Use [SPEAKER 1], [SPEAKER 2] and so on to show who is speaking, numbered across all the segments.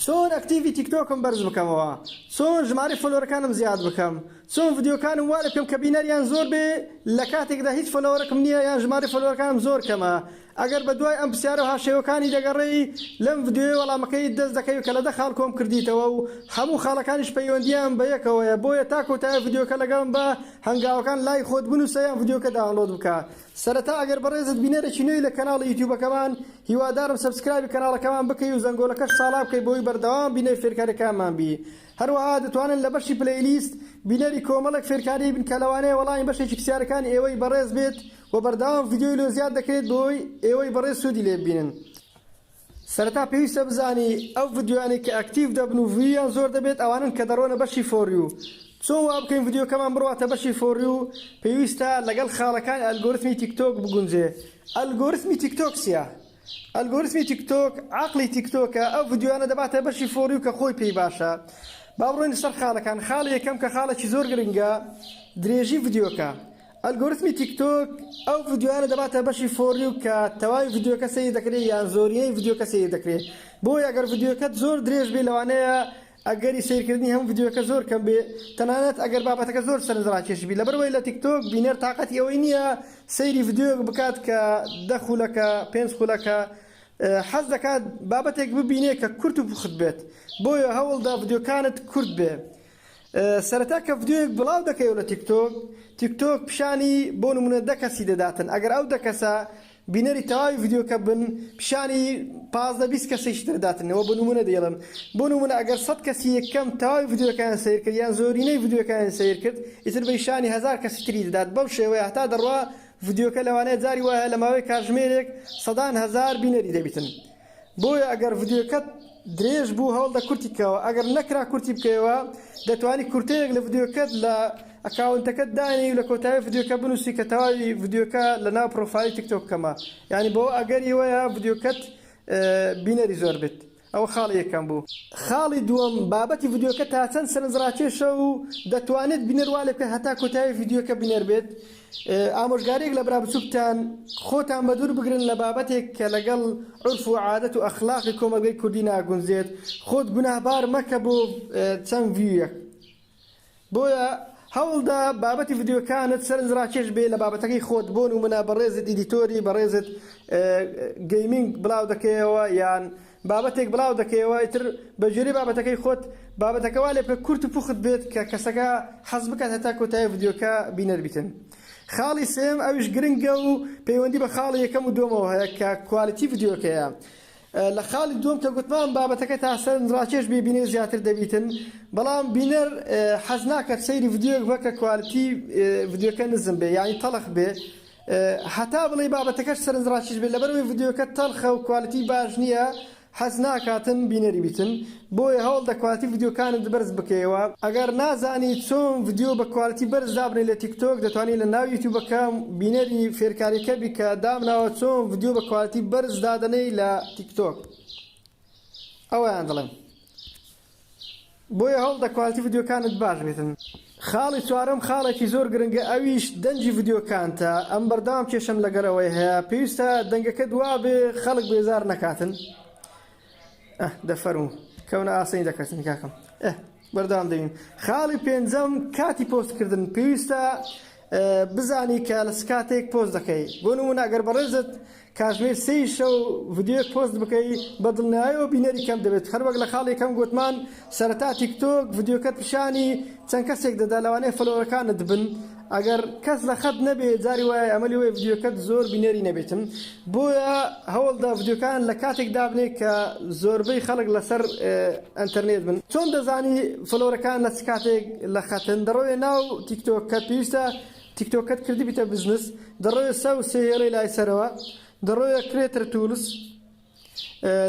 [SPEAKER 1] چۆن ئەکتیڤی تیکتۆکم بەرز بکەمەوە، چۆن ژمارە فۆلۆوەرەکانم زیاد بکەم، چۆن ڤیدیۆکانم وا لێ بکەم کە بینەریان زۆر بێ لە کاتێکدا هیچ فۆلۆوەرەکم نییە یان ژمارە فۆلۆوەرەکانم زۆر کەمە. ئەگەر بە دوای ئەم پرسیارە هاشێوەکانی دەگەڕێی لەم ڤیدیۆی وەڵامەکەی دەست دەکەوی کە لە 10 خاڵ کۆم کردیتەوە و هەموو خاڵەکانیش پەیوەندیان بە یەکەوەیە، بۆیە تا کۆتایە ڤیدیۆکە لەگەڵم بە هەنگاوەکان لای خۆت بنووسە یان ڤیدیۆکە داونلۆد بکە. سەرەتا ئەگەر بەڕێزت بینەرێکی نوێی لە کەناڵی یوتیوبەکەمان هیوادارم سەبسکرایبی کەناڵەکەمان بکەی و زەنگۆلەکەش ساڵا بکەی بۆی بەردەوام بینەی فێرکاریەکانمان بی. هەروەها دەتوانن لە بەشی پلەیلیست بینەری کۆمەڵێک فێرکاری بن کە لەوانەیە وەڵامی بەشێکی پرسیارەکان ئێوەی بەڕێز بێت و بەردەوام ڤیدیۆی لۆ زیاد دەکرێت بۆی ئێوەی بەڕێز سوودی لێ ببینن. سەرەتا پێویستە بزانی ئەو ڤیدیۆیانێک کە ئەکتیڤ دەبن و ڤیویان زۆر دەبێت ئەوانن کە دەڕۆنە بەشی فۆریو. چۆن وا بکەین ڤیدیۆکەمان بڕواتە بەشی فۆریو؟ پێویستە لەگەڵ خاڵەکان ئەلگۆریتمی تیکتۆک بگونجێ. ئەلگۆریتمی تیکتۆک چییە؟ ئەلگۆریتمی تیکتۆک عەقڵی تیکتۆکە، ئەو ڤیدیۆیانە دەباتە بەشی فۆریو کە خۆی پێی باشە. با بڕۆین سەر خاڵەکان. خاڵی یەکەم کە خاڵێکی زۆر گرنگە درێژی ڤیدیۆکە. ئەلگۆریتمی تیکتۆک ئەو ڤیدیۆیانە دەباتە بەشی فۆریو کە تەواوی ڤیدیۆکە سەیر دەکرێت یان زۆرینەی ڤیدیۆکە سەیر دەکرێت. بۆیە ئەگەر ڤیدیۆکەت زۆر درێژ بێ لەوانەیە ئەگەری سیرکردنی هەموو ڤیدیۆکە زۆر کەم بێ، تەنانەت ئەگەر بابەتەکە زۆر سەرنجڕاکێش بی. لەبەرەوەی لە تیکتۆک بینەر تااقەتی ئەوەی نییە سەیری ڤیدیۆک بکات کە 10 خولەکە 5 خولەکە، حەز دەکات بابەتێک ببینێ کە کورت و پوخت بێت. بۆیە هەوڵدا ڤیدیۆکانت کورت بێ. سەرەتا کە ڤیدیۆیەک بڵاو دەکەیەوە لە تیکتۆک پیشانی بۆ نمونە 10 کەسی دەداتن. ئەگەر ئەو 10 کەسە بینەری تەواوی ڤیدیۆکە بن پیشانی 15-20 کەسیش دەداتنەوە. بۆ نمونە دێڵم، بۆ نمونە ئەگەر 100 کەسی یەکەم تەواوی ڤیدیۆکەیان سەیر کرد یان زۆرینەی ڤیدیۆکەیان سەیر کرد، ئیتر بە پیشانی 1000 کەسی تری دەدات. بەو شێوەیە هەتا دەڕوا ڤیدیۆکە لەوانەیە جاری وایە لە ماوەی کاتژمێرێک سەدان هەزار بینەری دەبیتن. بۆیە ئەگەر ڤیدیۆکەت درێژ بوو هەوڵدە کورتی بکەوە. ئەگەر نەکرا کورتی بکەوە دەتوانی کورتەیەک لە ڤیدیۆکەت لە ئەکاونتەکەت دانی و لە کۆتایی ڤیدیۆکە بنووسی کە تەواوی ڤیدیۆکە لە ناو پرۆفایلی تیکتۆکەمە، یعنی بۆ ئەگەری وایە ڤیدیۆکەت بینەری زۆر بێت. ئەوە خاڵی یەکەم بوو. خاڵی دووەم بابەتی ڤیدیۆکە تا چەند سەرنجڕاکێشە و دەتوانێت بینەر وا لێ بکەن هەتا کۆتایی ڤیدیۆکە بینەر بێت. ئامۆژگارێک لە برابچووکتان خۆتان بە دوور بگرن لە بابەتێک کە لەگەڵ عورف و عادەت و ئەخلاقی کۆمەلگەی کوردی ناگونجێت. خۆت گوناهبار مەکە بۆ چەند ڤیویەک. بۆیە هەوڵدا بابەتی ڤیدیۆکانت سەرنجڕاکێش بێ لە بابەتەکەی خۆت. بۆ نمونە بەڕێزت ئیدیتۆری بەڕێزت گەیمینگ بڵاو دەکەیەوە یان بابەتێک بڵاو دەکەیەوە، ئیتر بەجێری بابەتەکەی خۆت بابەتەکە وا لێ بکە کورت و پوخت بێت کە کەسەکە حەز بکات هەتا کۆتایی ڤیدیۆکە بینەر بیتن. خاڵی سێم ئەویش گرنگە و پەیوەندی بە خاڵی یەکەم و دووەمەوە هەیە کە کوالیتی ڤیدیۆکەیە. لە خاڵی دووەم کە گوتمان بابەتەکە تا سەرنجڕاکێش بێ بینەی زیاتر دەبیتن، بەڵام بینەر حەز ناکات سەیری ڤیدیۆک بکە کە کوالیتی ڤیدیۆکە نزم بێ یانی تەڵخ بێ، هەتا بڵێ بابەتەکەش سەرنجڕاکێش بێ. لەبەرەوەی ڤیدیۆکە تەڵخە و کوالیتی باش نییە حەز ناکاتن بینەری بیتن. بۆیە هەوڵ دە کوالیتی ڤیدیۆکانت بەرز بکەیەوە. ئەگەر نازانی چۆن ڤیدیۆ بە کوالیتی بەرز دابنێ لە تیکتۆک، دەتوانێت لە ناو یوتیوبەکە بینەری فێرکاریەکە بی کە دامناوە چۆن ڤیدیۆ بە کوالیتی بەرز دادنەی لە تیکتۆک. ئەوەیان دەڵێم. بۆیە هەوڵ دە کوالیتی ڤیدیۆکانت باش بێتن. خاڵی چوارەم خاڵێکی زۆر گرنگە، ئەویش دەنجی ڤیدیۆکانتە. ئەم بەردەوام کێشەم لەگەرەوەی هەیە. پێویستە دەنگەکە دوا بێ خەڵک بێزار نەکاتن. دەفەرموو کەونە ئاسایی دەکەسن کاکەم. بەردەوام دەبین. خاڵی پێنجەم کاتی پۆستکردن. پێویستە بزانی کە لە سکاتێک پۆست دەکەی. بۆ نمونە ئەگەر بەڕێزت کاتژمێر 3 شەو ڤیدیۆیەک پۆست بکەی بە دڵنیاییەوە بینەری کەم دەبێت. هەر وەک لە خاڵی یەکەم گوتمان سەرەتا تیکتۆک ڤیدیۆکەت پیشانی چەند کەسێک دەدا لەوانەیە فۆلۆوەرەکانت بن. ئەگەر کەس لە خەت نەبێت جاری وایە ئەمەلی وێ ڤیدیۆکەت زۆر بینەری نەبێتن. بۆیە هەوڵدا ڤیدیۆکان لە کاتێک دابنێ کە زۆربەی خەڵک لەسەر ئەنتەرنێت بن. چۆن دەزانی فۆلۆوەرەکان لە چ کاتێک لە خەتن؟ دەڕۆیە ناو تیکتۆکەت، پێویستە تیکتۆکەت کردی بیتە بزنس، دەڕۆیە سێهێڵەی لای سەرەوە، دەڕۆیە کرێتر تولس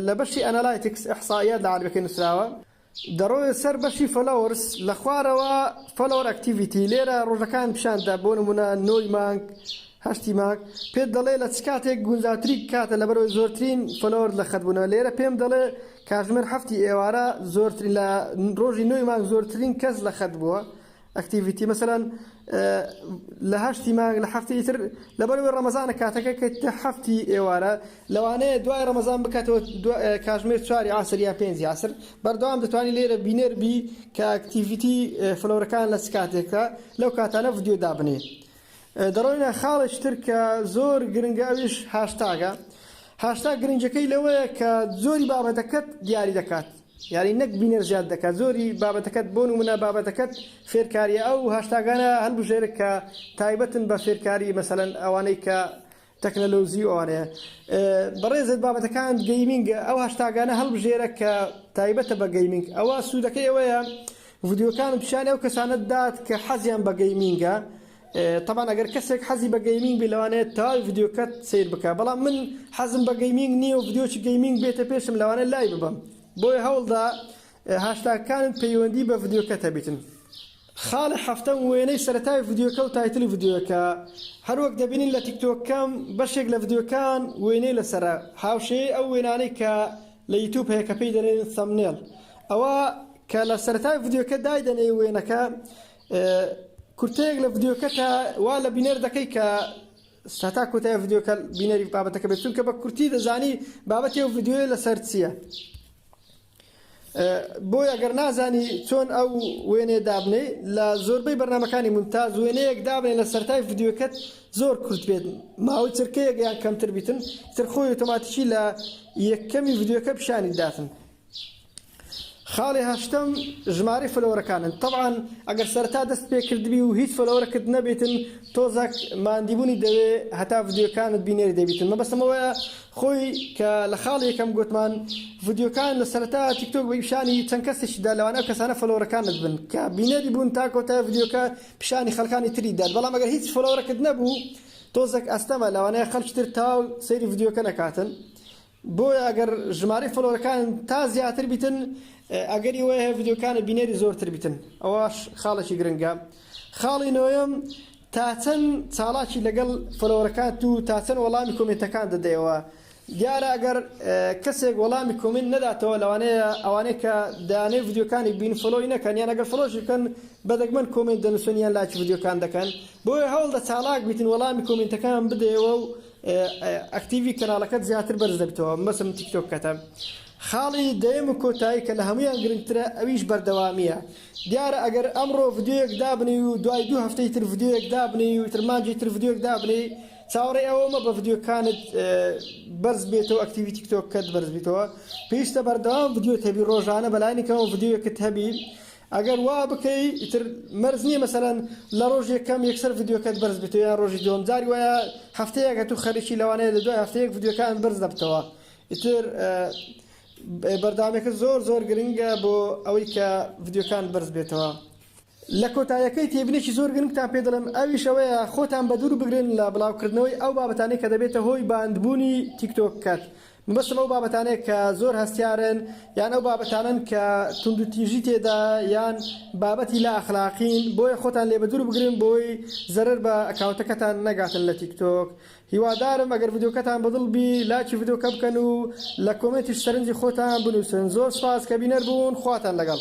[SPEAKER 1] لە بەشی ئەنالاایتیکس ئەحساییات لە عەربیەکەی نووسراوە، دەڕۆیە سەر بەشی فۆلۆورس لە خوارەوە فۆلۆوەر ئەکتیڤیتی. لێرە ڕۆژەکان پیشاندا بۆ نمونە 9 مانگ 8 مانگ پێت دەڵێ لە چ کاتێک گونجاوتری کاتە لەبەرەوەی زۆرترین فۆلۆوەر لە خەتبوونەوە. لێرە پێم دەڵێ کاتژمێر 7 ئێوارە زۆرترین لە ڕۆژی 9 مانگ زۆرترین کەس لە خەت بووە. اكتيفيتي مثلا لهشتي ما لحفتي يتر لبروي رمضان كاتك كتحفتي إوارا لو أنا دواء رمضان بكاتو كاشمير شاري عصر يا بينزي عصر بردوام دتواني ليرة بينر بي كاكتيفيتي فلوركان لسكاتك لو كاتنا فيديو دابني دروينا خالش تركا زور جرينجاويش هاشتاغ جرينجكي لو كزوري بابا دكت دياري دكات يعني نك بينر زياد دكات زوري بابا دكت بونو منا بابا دكت فيركاري او هاشتاغانا هل بجيرك تايبتن بفيركاري مثلا اواني تكنولوجي اواني بريزت بابا دكان جيمنج او هاشتاغانا هل بجيرك تايبت بجيمنج او سودكي ويا فيديو كان بشان او كساند دات كحزيان بجيمنج طبعا اگر كسك حزي بجيمنج بلوانات تاي فيديو كات سير بكا بلا من حزم بجيمنج نيو فيديو جيمنج بيتا بيشم لوانات لايف بام بوي هول دا هاشتاغ كان بيوندي بفيديو كتابتن خالي حفتن ويني سرتاي فيديو كو تايتل فيديو كا هر وقت دبيني لا تيك توك كام بشيك لفيديو كان ويني لسرا هاوشي او ويناني كا ليوتيوب هيك بيدن ثامنيل او كلا سرتاي فيديو كدايدن اي وينكا كرتيج لفيديو كتا ولا بينير دقيقة ستاكو تا فيديو كال بينير بابتك بتون كبا كرتي دزاني بابتي فيديو لسرتسيا بويا قرنا زاني تون او ويني دابني لا زور بي برنامج كاني ممتاز ويني دابني لسرتاي فيديو كت زور كرت بيت ما هو تركيا يعني كم تربيتن ترخوي اوتوماتيكي لا يكمي فيديو كبشاني داتن خالي هاشتم جماري فلورا كانن طبعا اگر سرتا دست بكر دبي وهيت فلورا كد نبيتن توزك ما نديبوني دوي هتا فيديو كانت بينير دبيتن ما بس ما خوي كلخالي كم قوتمان فيديو كان لسرتا تيك توك بيشاني تنكسش دا لو انا كسانه فلورا كانت بن كبينير بون تاكو تا فيديو كا بشاني خلكاني تريد دال بلا ما اگر هيت فلورا كد نبو توزك استما لو انا خلش ترتاو سيري فيديو كان كاتن بويا اگر جماري فلورا كان تا زياتر بيتن اگر يوه فيديو كان بينيري زور تربيتن اواش خالشي جرينجا خالي نويم تاتن صالاشي لقل فلوركاتو تاتن والله كومنت كان دديوا ديار اگر كسيق والله كومنت نداتو لو انا اوانيك داني فيديو كان بين فلوينا كان يعني اگر فلوش كان بدك من كومنت دنسونيان لاش فيديو كان دكان بو هول دا صالاك بيتن والله كومنت كان بديوا اكتيفي كانالكات زياتر برزبتو مثلا تيك توك كتب خالي دايم كوتاي كلهميان جرينترا أبيش بردوامية ديار أجر أمره فيديو كدابني ودواي دو هفتي تر فيديو كدابني وترماجي تر فيديو كدابني صوري أول ما بفيديو كانت برز بيتو أكتيفي تيك توك كد برز بيتو بيش تبردوام فيديو تبي روجانا بلايني كمان فيديو كتهبي أجر وابكي تر مرزني مثلا لروجي كم يكسر فيديو كد برز بيتو يعني روجي دوم زاري ويا هفتي أجتو خريشي لو أنا دواي هفتي فيديو كان برز دبتوا يتر بردامك زور جرينجا بو اويكا فيديو كان برز بيتوا لكوتايكي تيبنيش زور جرينج تاع بيدلم اوي شويه خوتان بدور بغرين لا بلاو كردنوي او بابتاني كدبيته هوي باندبوني تيك توك كات بس مو بابتاني كزور هستيارن يعني او بابتانن كتندو تيجيتي دا يعني بابتي لا اخلاقين بوي خوتان لي بدور بغرين بوي زرر با اكاونتكتان نغاتن لتيك توك هو دارم اگر فيديو كتان بدل بي لا تشي فيديو كبكنو لا كومنت سرنجي خوتان بنوسن زور سپاس كبينر بون خواتان لقل